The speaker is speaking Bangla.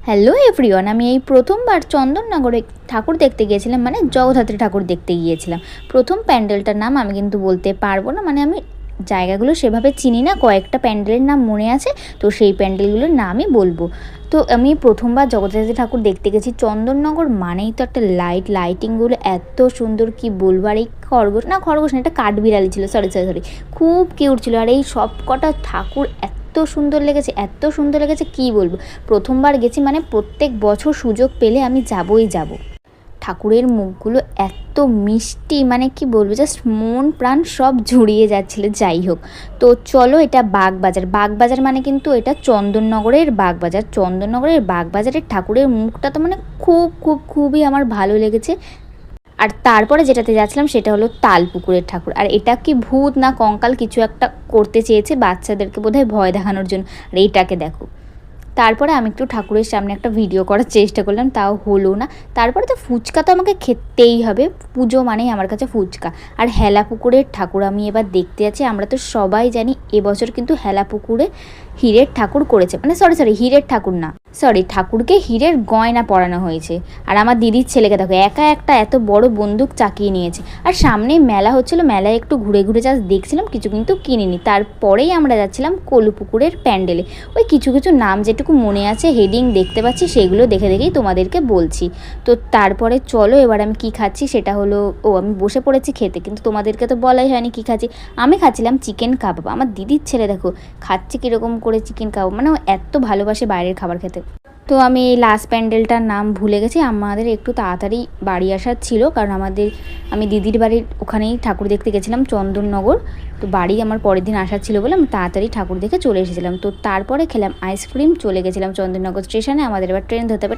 হ্যালো এভরিওয়ান, আমি এই প্রথমবার চন্দননগরে ঠাকুর দেখতে গিয়েছিলাম, মানে জগদ্ধাত্রী ঠাকুর দেখতে গিয়েছিলাম। প্রথম প্যান্ডেলটার নাম আমি কিন্তু বলতে পারবো না, মানে আমি জায়গাগুলো সেভাবে চিনি না, কয়েকটা প্যান্ডেলের নাম মনে আছে, তো সেই প্যান্ডেলগুলোর নামই বলবো। তো আমি প্রথমবার জগদ্ধাত্রী ঠাকুর দেখতে গেছি। চন্দননগর মানেই তো একটা লাইটিংগুলো এত সুন্দর, কি বলবো। আর এই খরগোশ না, এটা কাঠবিড়ালি ছিল, সরি, খুব কিউট ছিল। আর এই সব কটা ঠাকুর এত সুন্দর লেগেছে কি বলবো। প্রথমবার গেছি, মানে প্রত্যেক বছর সুযোগ পেলে আমি যাব। ঠাকুরের মুখগুলো এত মিষ্টি, মানে কি বলবো, জাস্ট মন প্রাণ সব জুড়িয়ে যাচ্ছিল। যাই হোক, তো চলো, এটা বাগবাজার মানে কিন্তু এটা চন্দননগরের বাগবাজারের ঠাকুরের মুখটা তো মানে খুবই আমার ভালো লেগেছে। আর তারপরে যেটাতে যাচ্ছিলাম সেটা হলো তালপুকুরের ঠাকুর। আর এটা কি ভূত না কঙ্কাল কিছু একটা করতে চেয়েছে বাচ্চাদেরকে বোধহয় ভয় দেখানোর জন্য। আর এইটাকে দেখো। তারপরে আমি একটু ঠাকুরের সামনে একটা ভিডিও করার চেষ্টা করলাম, তাও হলো না। তারপরে তো ফুচকা তো আমাকে খেতেই হবে, পুজো মানেই আমার কাছে ফুচকা। আর হেলাপুকুরের ঠাকুর আমি এবার দেখতে যাচ্ছি। আমরা তো সবাই জানি এবছর কিন্তু হেলাপুকুরে হীরের ঠাকুর করেছে, মানে হীরের ঠাকুর না, ঠাকুরকে হীরের গয়না পরানো হয়েছে। আর আমার দিদির ছেলেকে দেখো, একা একটা এত বড় বন্দুক চাকিয়ে নিয়েছে। আর সামনে মেলা হচ্ছিলো, মেলায় একটু ঘুরে জাস্ট দেখছিলাম, কিছু কিন্তু কিনিনি। তারপরেই আমরা যাচ্ছিলাম কলুপুকুরের প্যান্ডেলে। ওই কিছু নাম যেটুকু মনে আছে, হেডিং দেখতে পাচ্ছি, সেগুলো দেখেই তোমাদেরকে বলছি। তো তারপরে চলো, এবার আমি কি খাচ্ছি সেটা হলো, আমি বসে পড়েছি খেতে, কিন্তু তোমাদেরকে তো বলাই হয়নি কি খাচ্ছি। আমি খাচ্ছিলাম চিকেন কাবাব। আমার দিদির ছেলে দেখো খাচ্ছে কীরকম করে চিকেন কাবাব, মানে ও এত ভালোবাসে বাইরের খাবার খেতে। তো আমি এই লাস্ট প্যান্ডেলটার নাম ভুলে গেছি। আমাদের একটু তাড়াতাড়ি বাড়ি আসার ছিল, কারণ আমি দিদির বাড়ির ওখানেই ঠাকুর দেখতে গেছিলাম, চন্দননগর। তো বাড়ি আমার পরের দিন আসার ছিল বলে আমি তাড়াতাড়ি ঠাকুর দেখে চলে এসেছিলাম। তো তারপরে খেলাম আইসক্রিম, চলে গেছিলাম চন্দননগর স্টেশনে। আমাদের এবার ট্রেন ধরতে হবে।